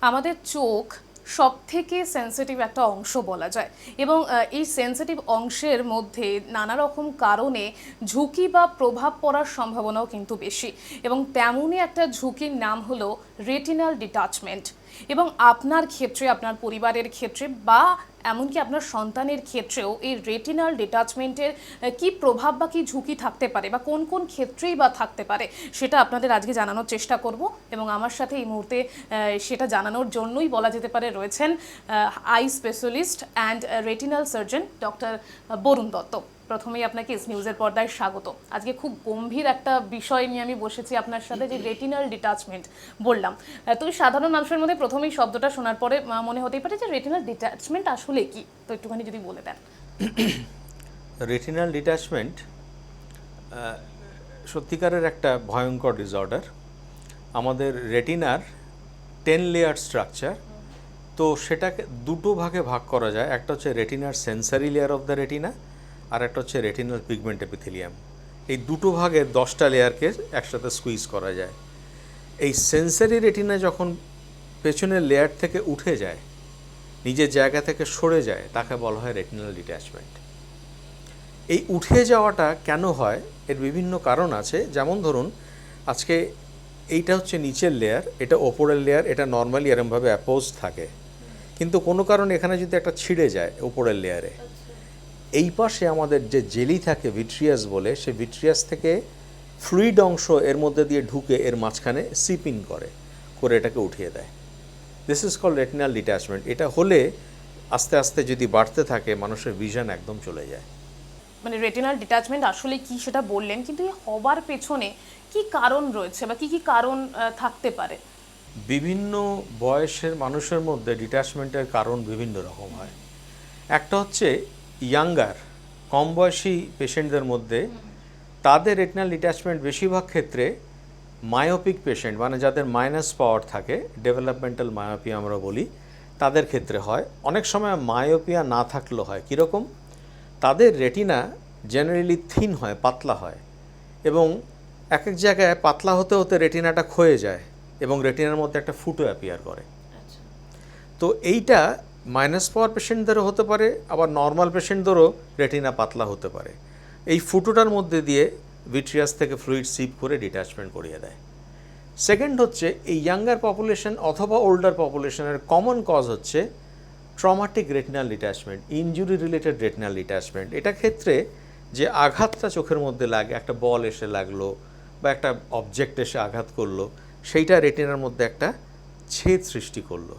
আমাদের চোখ সবথেকে সেনসিটিভ একটা অংশ বলা যায় এবং এই সেনসিটিভ অংশের মধ্যে নানা রকম কারণে ঝুঁকি বা প্রভাব পড়ার সম্ভাবনাও কিন্তু বেশি এবং তেমনই একটা ঝুঁকির নাম হলো রেটিনাল ডিটাচমেন্ট। এবং আপনার ক্ষেত্রে, আপনার পরিবারের ক্ষেত্রে বা এমনকি আপনার সন্তানের ক্ষেত্রেও এই রেটিনাল ডিটাচমেন্টের কি প্রভাব বা কি ঝুঁকি থাকতে পারে বা কোন কোন ক্ষেত্রেই বা থাকতে পারে সেটা আপনাদের আজকে জানানোর চেষ্টা করব। এবং আমার সাথে এই মুহূর্তে সেটা জানানোর জন্যই বলা যেতে পারে রয়েছেন eye specialist and retinal surgeon doctor Barun Dutta. প্রথমেই আপনাকে এস নিউজের পর্দায় স্বাগত। আজকে খুব গম্ভীর একটা বিষয় নিয়ে আমি বসেছি আপনার সাথে, যে রেটিনাল ডিটাচমেন্ট বললাম। তো সাধারণ মানুষের মধ্যে প্রথমেই শব্দটা শোনার পরে মনে হতেই পারে যে রেটিনাল ডিটাচমেন্ট আসলে কি, তো একটুখানি যদি বলে দেন। রেটিনাল ডিট্যাচমেন্ট সত্যিকারের একটা ভয়ঙ্কর ডিসঅর্ডার। আমাদের রেটিনার 10 লেয়ার স্ট্রাকচার, তো সেটাকে দুটো ভাগে ভাগ করা যায়। একটা হচ্ছে রেটিনার sensory layer of the retina, আর একটা হচ্ছে রেটিনাল পিগমেন্ট এপিথেলিয়াম। এই দুটো ভাগে 10টা লেয়ারকে একসাথে স্কুইজ করা যায়। এই সেন্সারি রেটিনা যখন পেছনের লেয়ার থেকে উঠে যায়, নিজের জায়গা থেকে সরে যায়, তাকে বলা হয় রেটিনাল ডিট্যাচমেন্ট। এই উঠে যাওয়াটা কেন হয় এর বিভিন্ন কারণ আছে। যেমন ধরুন, আজকে এইটা হচ্ছে নিচের লেয়ার, এটা ওপরের লেয়ার, এটা নর্মালি এরমভাবে অ্যাপোজ থাকে, কিন্তু কোনো কারণে এখানে যদি একটা ছিঁড়ে যায় ওপরের লেয়ারে, এই পাশে আমাদের যে জেলি থাকে ভিট্রিয়াস বলে, সে ভিট্রিয়াস থেকে ফ্লুইড অংশ এর মধ্যে দিয়ে ঢুকে এর মাঝখানে সিপ ইন করে এটাকে উঠিয়ে দেয়। This is called retinal detachment. এটা হলে আস্তে আস্তে যদি বাড়তে থাকে, মানুষের ভিশন একদম চলে যায়। মানে রেটিনাল ডিটাচমেন্ট আসলে কি সেটা বললেন, কিন্তু এই হবার পেছনে কি কারণ রয়েছে বা কি কি কারণ থাকতে পারে? বিভিন্ন বয়সের মানুষের মধ্যে ডিট্যাচমেন্টের কারণ বিভিন্ন রকম হয়। একটা হচ্ছে ইয়াঙ্গার, কম বয়সী পেশেন্টদের মধ্যে তাদের রেটিনাল ডিট্যাচমেন্ট বেশিরভাগ ক্ষেত্রে মায়োপিক পেশেন্ট, মানে যাদের মাইনাস পাওয়ার থাকে, ডেভেলপমেন্টাল মায়োপিয়া আমরা বলি, তাদের ক্ষেত্রে হয়। অনেক সময় মায়োপিয়া না থাকলেও হয়। কীরকম? তাদের রেটিনা জেনারেলি থিন হয়, পাতলা হয়, এবং এক এক জায়গায় পাতলা হতে হতে রেটিনাটা ক্ষয়ে যায় এবং রেটিনার মধ্যে একটা ফুটো অ্যাপিয়ার করে। তো এইটা মাইনাস পাওয়ার পেশেন্টদেরও হতে পারে, আবার নর্মাল পেশেন্টদেরও রেটিনা পাতলা হতে পারে। এই ফুটোটার মধ্যে দিয়ে ভিট্রিয়াস থেকে ফ্লুইড সিপ করে ডিট্যাচমেন্ট করিয়ে দেয়। সেকেন্ড হচ্ছে, এই ইয়াঙ্গার পপুলেশন অথবা ওল্ডার পপুলেশনের কমন কজ হচ্ছে traumatic retinal detachment, injury related retinal detachment. এটা ক্ষেত্রে যে আঘাতটা চোখের মধ্যে লাগে, একটা বল এসে লাগলো বা একটা অবজেক্ট এসে আঘাত করলো, সেইটা রেটিনার মধ্যে একটা ছেদ সৃষ্টি করলো,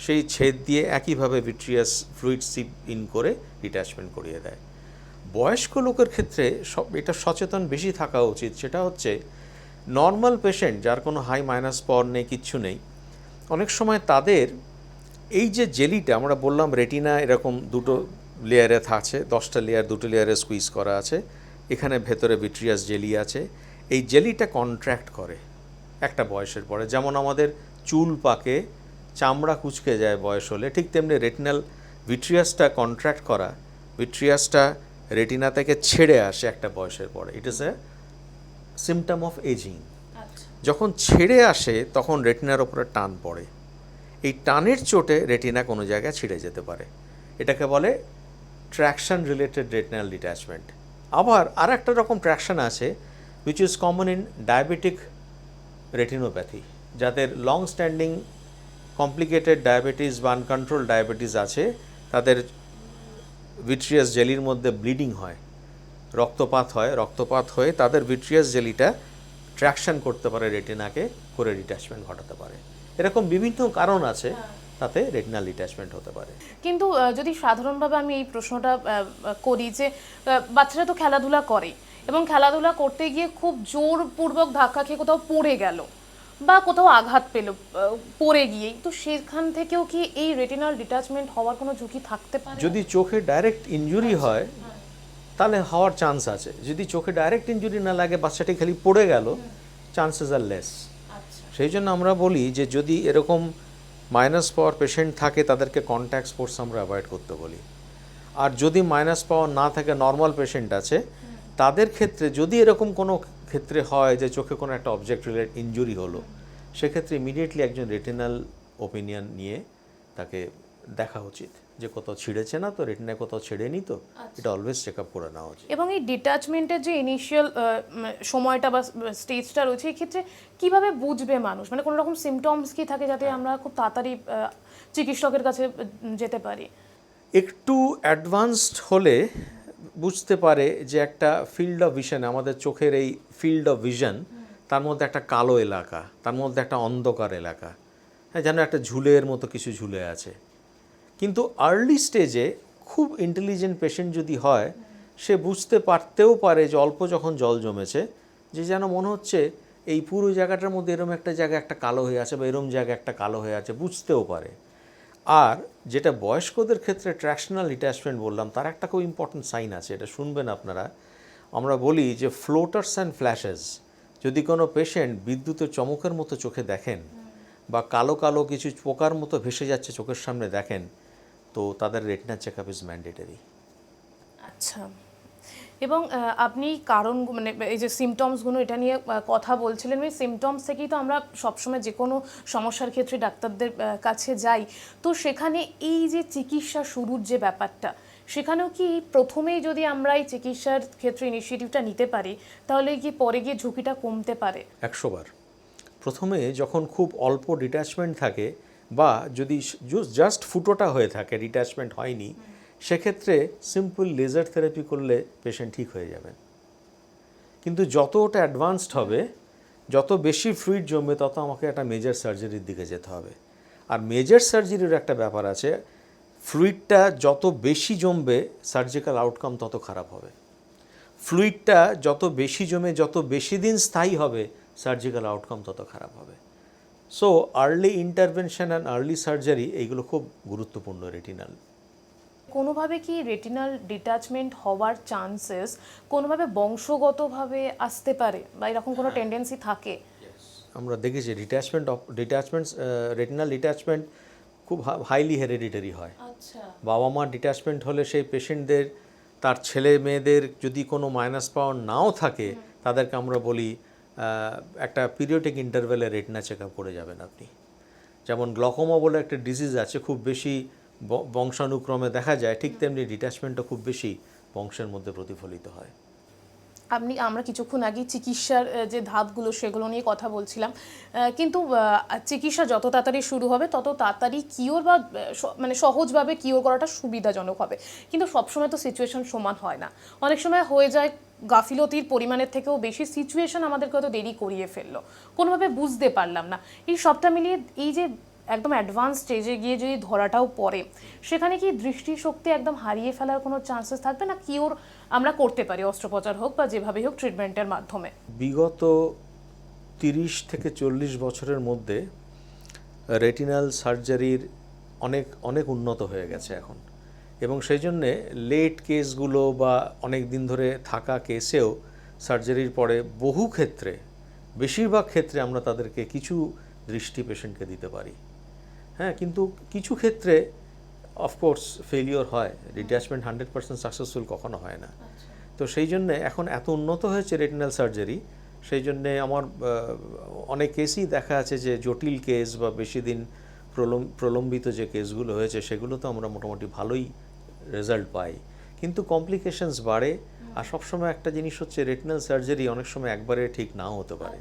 সেই ছেদ দিয়ে একইভাবে ভিট্রিয়াস ফ্লুইড সিপ ইন করে ডিট্যাচমেন্ট করিয়ে দেয়। বয়স্ক লোকের ক্ষেত্রে এটা সচেতন বেশি থাকা উচিত। সেটা হচ্ছে নর্মাল পেশেন্ট যার কোনো হাই মাইনাস পাওয়ার নেই, কিচ্ছু নেই, অনেক সময় তাদের এই যে জেলিটা আমরা বললাম, রেটিনা এরকম দুটো লেয়ারে থাকছে, 10টা লেয়ার দুটো লেয়ারে স্কুইজ করা আছে, এখানে ভেতরে ভিট্রিয়াস জেলি আছে। এই জেলিটা কন্ট্র্যাক্ট করে একটা বয়সের পরে। যেমন আমাদের চুল পাকে, চামড়া কুঁচকে যায় বয়স হলে, ঠিক তেমনি রেটিনাল ভিট্রিয়াসটা কন্ট্র্যাক্ট করা, ভিট্রিয়াসটা রেটিনা থেকে ছেড়ে আসে একটা বয়সের পরে। It is a symptom of aging. যখন ছেড়ে আসে তখন রেটিনার ওপরে টান পড়ে, এই টানের চোটে রেটিনা কোনো জায়গায় ছিঁড়ে যেতে পারে। এটাকে বলে ট্র্যাকশন রিলেটেড রেটিনাল ডিট্যাচমেন্ট। আবার আর একটা রকম ট্র্যাকশন আছে which is common in diabetic retinopathy. যাদের লং স্ট্যান্ডিং কমপ্লিকেটেড ডায়াবেটিস বা আনকন্ট্রোল ডায়াবেটিস আছে, তাদের ভিট্রিয়াস জেলির মধ্যে ব্লিডিং হয়, রক্তপাত হয়ে তাদের ভিট্রিয়াস জেলিটা ট্র্যাকশন করতে পারে রেটিনাকে, করে ডিট্যাচমেন্ট ঘটাতে পারে। এরকম বিভিন্ন কারণ আছে, তাতে রেটিনাল ডিট্যাচমেন্ট হতে পারে। কিন্তু যদি সাধারণভাবে আমি এই প্রশ্নটা করি যে বাচ্চারা তো খেলাধুলা করে এবং খেলাধুলা করতে গিয়ে খুব জোরপূর্বক ধাক্কা খেয়ে কোথাও পড়ে গেল বা কোথাও আঘাত পেল পড়ে গিয়েই, তো সেখান থেকেও কি এই রেটিনাল ডিটাচমেন্ট হওয়ার কোনো ঝুঁকি থাকতে পারে? যদি চোখে ডাইরেক্ট ইনজুরি হয় তাহলে হওয়ার চান্স আছে। যদি চোখে ডাইরেক্ট ইনজুরি না লাগে, বাচ্চাটি খালি পড়ে গেল, চান্সেস আর লেস। সেই জন্য আমরা বলি যে যদি এরকম মাইনাস পাওয়ার পেশেন্ট থাকে, তাদেরকে কন্ট্যাক্ট স্পোর্টস আমরা অ্যাভয়েড করতে বলি। আর যদি মাইনাস পাওয়ার না থাকে, নর্মাল পেশেন্ট আছে, তাদের ক্ষেত্রে যদি এরকম কোনো ক্ষেত্রে হয় যে চোখে কোনো একটা অবজেক্ট রিলেটেড ইনজুরি হলো, সেক্ষেত্রে ইমিডিয়েটলি একজন রেটিনাল ওপিনিয়ন নিয়ে তাকে দেখা উচিত যে কোথাও ছিঁড়েছে না তো, রেটিনায় কোথাও ছেড়েনি তো, এটা অলওয়েজ চেক আপ করে নেওয়া উচিত। এবং এই ডিটাচমেন্টের যে ইনিশিয়াল সময়টা বা স্টেজটা রয়েছে, এই ক্ষেত্রে কিভাবে বুঝবে মানুষ, মানে কোনো রকম সিমটমস কি থাকে যাতে আমরা খুব তাড়াতাড়ি চিকিৎসকের কাছে যেতে পারি? একটু অ্যাডভান্সড হলে বুঝতে পারে যে একটা ফিল্ড অফ ভিশন, আমাদের চোখের এই ফিল্ড অফ ভিশন, তার মধ্যে একটা কালো এলাকা, তার মধ্যে একটা অন্ধকার এলাকা, হ্যাঁ, যেন একটা ঝুলের মতো কিছু ঝুলে আছে। কিন্তু আর্লি স্টেজে খুব ইন্টেলিজেন্ট পেশেন্ট যদি হয়, সে বুঝতে পারতেও পারে যে অল্প যখন জল জমেছে, যে যেন মনে হচ্ছে এই পুরো জায়গাটার মধ্যে এরম একটা জায়গা একটা কালো হয়ে আছে বা এরম জায়গা একটা কালো হয়ে আছে, বুঝতেও পারে। আর যেটা বয়স্কদের ক্ষেত্রে ট্র্যাকশনাল ডিট্যাচমেন্ট বললাম, তার একটা খুব ইম্পর্টেন্ট সাইন আছে, এটা শুনবেন আপনারা। আমরা বলি যে ফ্লোটার্স অ্যান্ড ফ্ল্যাশেস, যদি কোনো পেশেন্ট বিদ্যুতের চমকের মতো চোখে দেখেন বা কালো কালো কিছু পোকার মতো ভেসে যাচ্ছে চোখের সামনে দেখেন, তো তাদের retina check up is mandatory. আচ্ছা, এবং আপনি কারণ মানে এই যে সিমটমসগুলো এটা নিয়ে কথা বলছিলেন, ওই সিমটমস থেকেই তো আমরা সবসময় যে কোনো সমস্যার ক্ষেত্রে ডাক্তারদের কাছে যাই। তো সেখানে এই যে চিকিৎসা শুরুর যে ব্যাপারটা, সেখানেও কি প্রথমেই যদি আমরা এই চিকিৎসার ক্ষেত্রে ইনিশিয়েটিভটা নিতে পারি, তাহলে কি পরে গিয়ে ঝুঁকিটা কমতে পারে? 100বার। প্রথমে যখন খুব অল্প ডিট্যাচমেন্ট থাকে বা যদি জাস্ট ফুটোটা হয়ে থাকে, ডিট্যাচমেন্ট হয়নি, সেক্ষেত্রে সিম্পল লেজার থেরাপি করলে পেশেন্ট ঠিক হয়ে যাবেন। কিন্তু যত ওটা অ্যাডভান্সড হবে, যত বেশি ফ্লুইড জমবে, তত আমাকে একটা মেজর সার্জারির দিকে যেতে হবে। আর মেজর সার্জারির একটা ব্যাপার আছে, ফ্লুইডটা যত বেশি জমবে সার্জিক্যাল আউটকাম তত খারাপ হবে। ফ্লুইডটা যত বেশি জমে যত বেশি দিন স্থায়ী হবে, সার্জিক্যাল আউটকাম তত খারাপ হবে। So early intervention and early surgery এইগুলো খুব গুরুত্বপূর্ণ রেটিনাল। কোনোভাবে কি রেটিনাল ডিট্যাচমেন্ট হওয়ার চান্সেস কোনোভাবে বংশগতভাবে আসতে পারে বা এরকম কোনো টেন্ডেন্সি থাকে? আমরা দেখেছি রেটিনাল ডিট্যাচমেন্ট খুব হাইলি হেরিডিটারি হয়। আচ্ছা, বাবা মা ডিট্যাচমেন্ট হলে সেই পেশেন্টদের, তার ছেলে মেয়েদের যদি কোনো মাইনাস পাওয়ার নাও থাকে, তাদেরকে আমরা বলি একটা পিরিয়ডিক ইন্টারভ্যালে রেটিনা চেক আপ করে যাবেন আপনি। যেমন গ্লকোমা বলে একটা ডিজিজ আছে, খুব বেশি বংশানুক্রমে দেখা যায়, ঠিক তেমনি ডিট্যাচমেন্টও খুব বেশি বংশের মধ্যে প্রতিফলিত হয়। আমরা কিছুক্ষণ আগে চিকিৎসার যে ধাপগুলো সেগুলো নিয়ে কথা বলছিলাম, কিন্তু চিকিৎসা যত তাড়াতাড়ি শুরু হবে তত তাড়াতাড়ি কিওর বা মানে সহজভাবে কিওর করাটা সুবিধাজনক হবে। কিন্তু সবসময় তো সিচুয়েশন সমান হয় না, অনেক সময় হয়ে যায় গাফিলতির পরিমাণের থেকেও বেশি সিচুয়েশন আমাদেরকে হয়তো দেরি করিয়ে ফেললো, কোনোভাবে বুঝতে পারলাম না। এই সবটা মিলিয়ে এই যে একদম অ্যাডভান্স স্টেজে গিয়ে যদি ধরাটাও পড়ে, সেখানে কি দৃষ্টিশক্তি একদম হারিয়ে ফেলার কোনো চান্সেস থাকবে না? কিওর আমরা করতে পারি, অস্ত্রোপচার হোক বা যেভাবেই হোক ট্রিটমেন্টের মাধ্যমে? বিগত 30 থেকে 40 বছরের মধ্যে রেটিনাল সার্জারির অনেক অনেক উন্নত হয়ে গেছে এখন, এবং সেই জন্যে লেট কেসগুলো বা অনেক দিন ধরে থাকা কেসেও সার্জারির পরে বহু ক্ষেত্রে, বেশিরভাগ ক্ষেত্রে আমরা তাদেরকে কিছু দৃষ্টি পেশেন্টকে দিতে পারি। হ্যাঁ, কিন্তু কিছু ক্ষেত্রে অফকোর্স ফেলিওর হয়, ডিট্যাচমেন্ট 100% সাকসেসফুল কখনো হয় না। তো সেই জন্যে এখন এত উন্নত হয়েছে রেটিনাল সার্জারি, সেই জন্যে আমার অনেক কেসই দেখা আছে যে জটিল কেস বা বেশি দিন প্রলম্বিত যে কেসগুলো হয়েছে, সেগুলো তো আমরা মোটামুটি ভালোই রেজাল্ট পাই। কিন্তু কমপ্লিকেশনস বাড়ে, আর সবসময় একটা জিনিস হচ্ছে রেটিনাল সার্জারি অনেক সময় একবারে ঠিক নাও হতে পারে,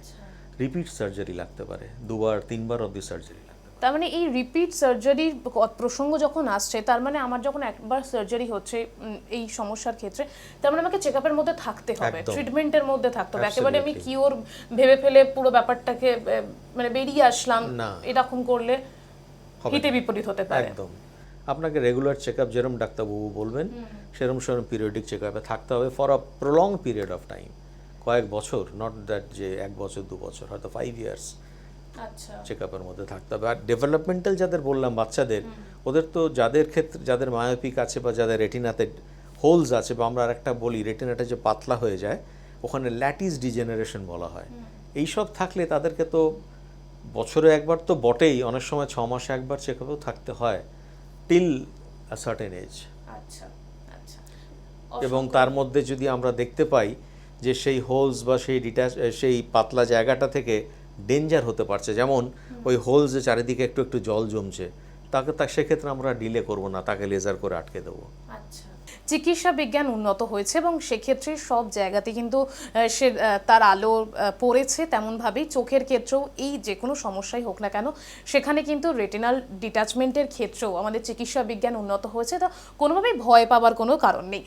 রিপিট সার্জারি লাগতে পারে, 2বার 3বার অবধি সার্জারি। তার মানে এই রিপিট সার্জারির প্রসঙ্গ যখন আসছে, তার মানে আমার যখন একবার সার্জারি হচ্ছে এই সমস্যার ক্ষেত্রে, তার মানে আমাকে চেক আপের মধ্যে থাকতে হবে, ট্রিটমেন্টের মধ্যে থাকতে হবে। একেবারে আমি কিওর ভেবে ফেলে পুরো ব্যাপারটাকে মানে বেরিয়ে আসলাম, এরকম করলে হিতে বিপরীত হতে পারে। একদম, আপনাকে রেগুলার চেক আপ যেরকম ডাক্তারবাবু বলবেন সেরকম পিরিয়ডিক চেক আপে থাকতে হবে for a prolong period of time, কয়েক বছর, নট দ্যাট যে 1 বছর 2 বছর, হয়তো 5 ইয়ার্স আচ্ছা, চেক আপের মধ্যে থাকতে হবে। আর ডেভেলপমেন্টাল যাদের বললাম বাচ্চাদের, ওদের তো যাদের ক্ষেত্রে, যাদের মায়োপিক আছে বা যাদের রেটিনাতে হোলস আছে, বা আমরা আরেকটা বলি রেটিনাটা যে পাতলা হয়ে যায়, ওখানে ল্যাটিস ডিজেনারেশন বলা হয়, এইসব থাকলে তাদেরকে তো বছরে একবার তো বটেই, অনেক সময় 6 মাসে একবার চেক আপেও থাকতে হয় টিল আ সার্টেন এজ। আচ্ছা, আচ্ছা। এবং তার মধ্যে যদি আমরা দেখতে পাই যে সেই হোলস বা সেই সেই পাতলা জায়গাটা থেকে ডেঞ্জার হতে পারছে, যেমন ওই হোল যে চারিদিকে একটু একটু জল জমছে, সেক্ষেত্রে আমরা ডিলে করব না, তাকে লেজার করে আটকে দেবো। আচ্ছা, চিকিৎসা বিজ্ঞান উন্নত হয়েছে এবং সেক্ষেত্রে সব জায়গাতে কিন্তু তার আলো পড়েছে, তেমনভাবেই চোখের ক্ষেত্রেও এই যে কোনো সমস্যাই হোক না কেন সেখানে কিন্তু রেটিনাল ডিট্যাচমেন্টের ক্ষেত্রেও আমাদের চিকিৎসা বিজ্ঞান উন্নত হয়েছে, তো কোনোভাবেই ভয় পাওয়ার কোনো কারণ নেই।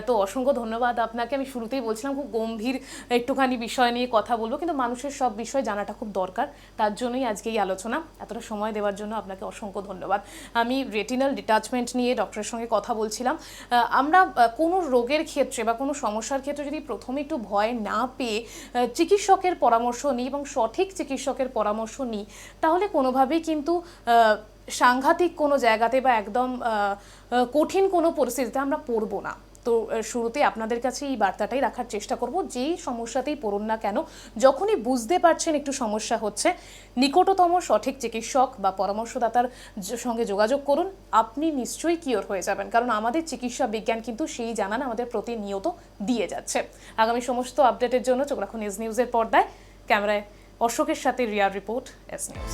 তো অসংখ্য ধন্যবাদ আপনাকে। আমি শুরুতেই বলছিলাম খুব গম্ভীর একটুখানি বিষয় নিয়ে কথা বলবো, কিন্তু মানুষের সব বিষয় জানাটা খুব দরকার, তার জন্যই আজকে এই আলোচনা। এতটা সময় দেওয়ার জন্য আপনাকে অসংখ্য ধন্যবাদ। আমি রেটিনাল ডিট্যাচমেন্ট নিয়ে ডক্টরের সঙ্গে কথা বলছিলাম। আমরা কোনো রোগের ক্ষেত্রে বা কোনো সমস্যার ক্ষেত্রে যদি প্রথমে একটু ভয় না পেয়ে চিকিৎসকের পরামর্শ নিই এবং সঠিক চিকিৎসকের পরামর্শ নিই, তাহলে কোনোভাবেই কিন্তু সাংঘাতিক কোনো জায়গাতে বা একদম কঠিন কোনো পরিস্থিতিতে আমরা পড়বো না। তো শুরুতে আপনাদের কাছে এই বার্তাটাই রাখার চেষ্টা করব, যেই সমস্যাতেই পড়ুন না কেন, যখনই বুঝতে পারছেন একটু সমস্যা হচ্ছে, নিকটতম সঠিক চিকিৎসক বা পরামর্শদাতার সঙ্গে যোগাযোগ করুন, আপনি নিশ্চয়ই কিওর হয়ে যাবেন, কারণ আমাদের চিকিৎসা বিজ্ঞান কিন্তু সেই জানান আমাদের প্রতিনিয়ত দিয়ে যাচ্ছে। আগামী সমস্ত আপডেটের জন্য চোখ রাখুন এস নিউজের পর্দায়। ক্যামেরায় অশোকের সাথে রিয়ার রিপোর্ট, এস নিউজ।